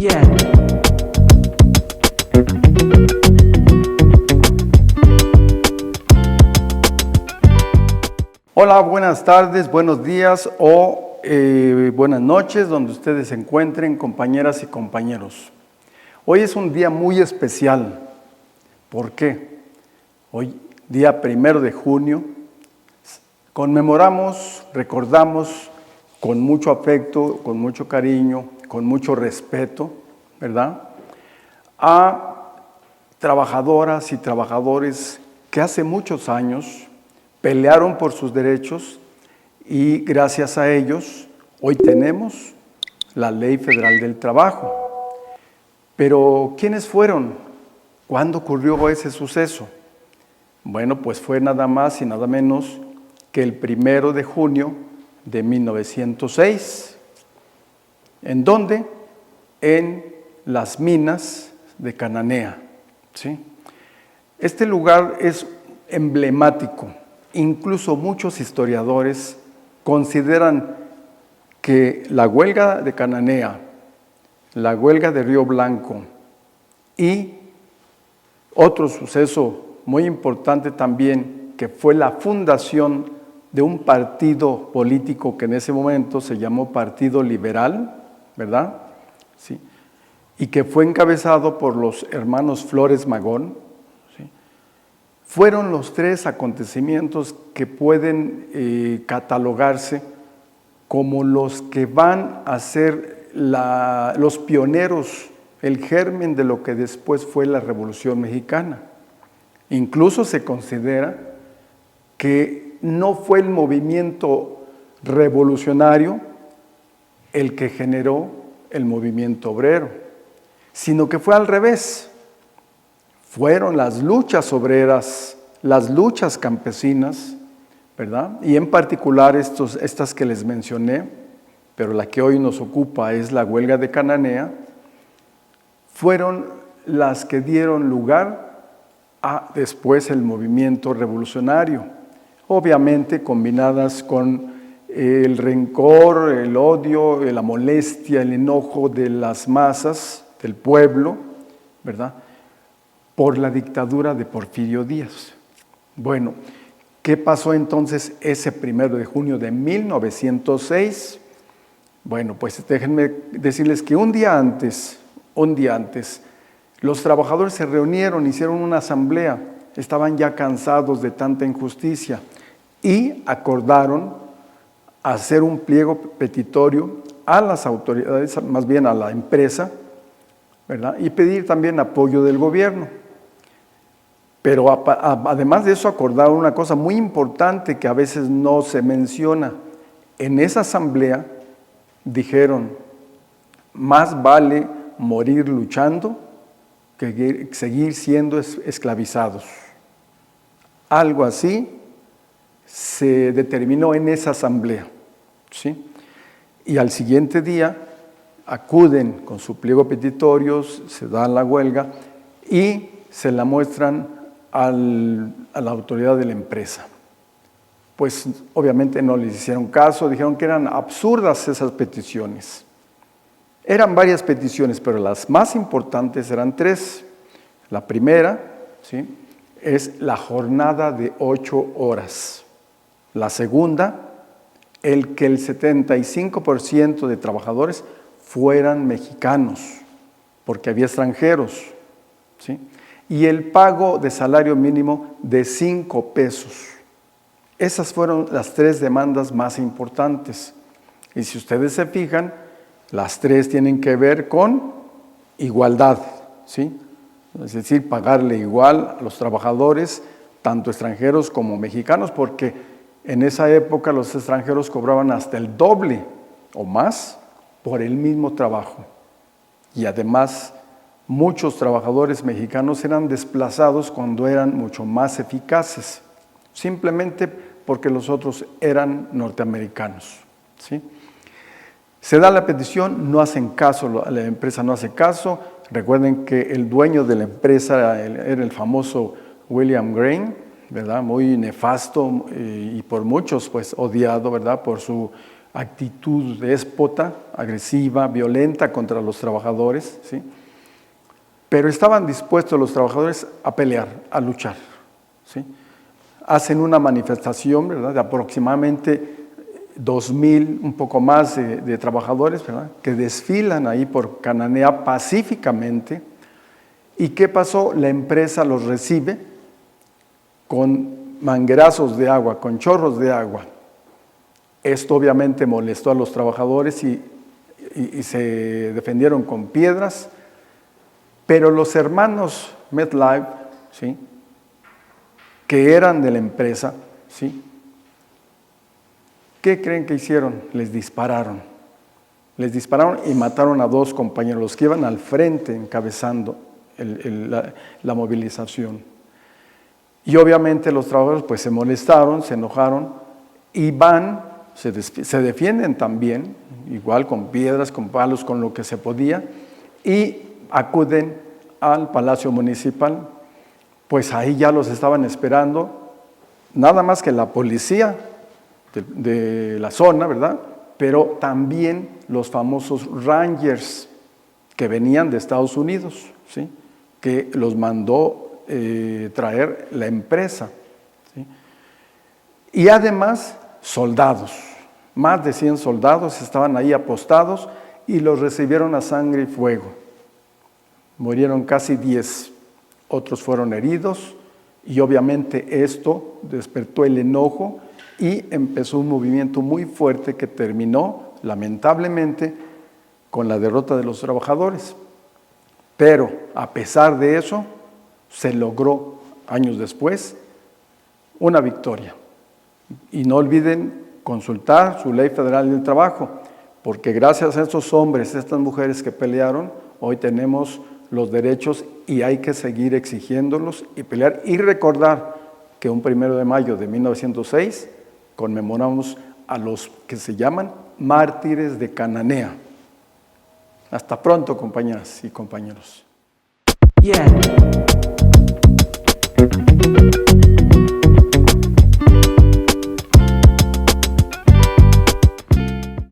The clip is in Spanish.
Yeah. Hola, buenas tardes, buenos días o buenas noches, donde ustedes se encuentren, compañeras y compañeros. Hoy es un día muy especial. ¿Por qué? Hoy, día 1 de junio, conmemoramos, recordamos con mucho afecto, con mucho cariño, con mucho respeto, ¿verdad?, a trabajadoras y trabajadores que hace muchos años pelearon por sus derechos y gracias a ellos hoy tenemos la Ley Federal del Trabajo. Pero, ¿quiénes fueron? ¿Cuándo ocurrió ese suceso? Bueno, pues fue nada más y nada menos que el 1 de junio de 1906. ¿En dónde? En las minas de Cananea, ¿sí? Este lugar es emblemático. Incluso muchos historiadores consideran que la huelga de Cananea, la huelga de Río Blanco y otro suceso muy importante también, que fue la fundación de un partido político que en ese momento se llamó Partido Liberal, ¿verdad? Sí. Y que fue encabezado por los hermanos Flores Magón. ¿Sí? Fueron los tres acontecimientos que pueden catalogarse como los que van a ser los pioneros, el germen de lo que después fue la Revolución Mexicana. Incluso se considera que no fue el movimiento revolucionario el que generó el movimiento obrero, sino que fue al revés. Fueron las luchas obreras, las luchas campesinas, ¿verdad? Y en particular estas que les mencioné, pero la que hoy nos ocupa es la huelga de Cananea, fueron las que dieron lugar a después el movimiento revolucionario, obviamente combinadas con el rencor, el odio, la molestia, el enojo de las masas, del pueblo, ¿verdad?, por la dictadura de Porfirio Díaz. Bueno, ¿qué pasó entonces ese 1 de junio de 1906? Bueno, pues déjenme decirles que un día antes, los trabajadores se reunieron, hicieron una asamblea, estaban ya cansados de tanta injusticia y acordaron hacer un pliego petitorio a las autoridades, más bien a la empresa, ¿verdad?, y pedir también apoyo del gobierno. Pero además de eso acordaron una cosa muy importante que a veces no se menciona. En esa asamblea dijeron: más vale morir luchando que seguir siendo esclavizados. Algo así se determinó en esa asamblea, ¿sí? Y al siguiente día acuden con su pliego petitorio, se da la huelga y se la muestran a la autoridad de la empresa. Pues obviamente no les hicieron caso, dijeron que eran absurdas esas peticiones. Eran varias peticiones, pero las más importantes eran 3. La primera, ¿sí?, es la jornada de 8 horas. La segunda, el que el 75% de trabajadores fueran mexicanos, porque había extranjeros, ¿sí?, y el pago de salario mínimo de 5 pesos. Esas fueron las 3 demandas más importantes. Y si ustedes se fijan, las 3 tienen que ver con igualdad, ¿sí? Es decir, pagarle igual a los trabajadores, tanto extranjeros como mexicanos, porque en esa época los extranjeros cobraban hasta el doble o más por el mismo trabajo. Y además, muchos trabajadores mexicanos eran desplazados cuando eran mucho más eficaces, simplemente porque los otros eran norteamericanos, ¿sí? Se da la petición, no hacen caso, la empresa no hace caso. Recuerden que el dueño de la empresa era el famoso William Grain, ¿verdad?, muy nefasto y por muchos pues odiado, ¿verdad?, por su actitud déspota, agresiva, violenta contra los trabajadores, ¿sí? Pero estaban dispuestos los trabajadores a pelear, a luchar, ¿sí? Hacen una manifestación, ¿verdad?, de aproximadamente 2,000, un poco más de trabajadores, ¿verdad?, que desfilan ahí por Cananea pacíficamente. ¿Y qué pasó? La empresa los recibe con manguerazos de agua, con chorros de agua. Esto obviamente molestó a los trabajadores y se defendieron con piedras, pero los hermanos MetLife, ¿sí?, que eran de la empresa, ¿sí?, ¿qué creen que hicieron? Les dispararon. Les dispararon y mataron a 2 compañeros, los que iban al frente encabezando la movilización. Y obviamente los trabajadores pues se molestaron, se enojaron y se defienden también, igual con piedras, con palos, con lo que se podía, y acuden al Palacio Municipal. Pues ahí ya los estaban esperando, nada más que la policía de la zona, ¿verdad?, pero también los famosos Rangers que venían de Estados Unidos, ¿sí?, que los mandó traer la empresa, ¿sí? Y además soldados, más de 100 soldados estaban ahí apostados y los recibieron a sangre y fuego. Murieron casi 10, otros fueron heridos y obviamente esto despertó el enojo y empezó un movimiento muy fuerte que terminó lamentablemente con la derrota de los trabajadores. Pero a pesar de eso, se logró años después una victoria. Y no olviden consultar su Ley Federal del Trabajo, porque gracias a estos hombres, a estas mujeres que pelearon, hoy tenemos los derechos y hay que seguir exigiéndolos y pelear y recordar que un 1 de mayo de 1906 conmemoramos a los que se llaman mártires de Cananea. Hasta pronto, compañeras y compañeros. Yeah.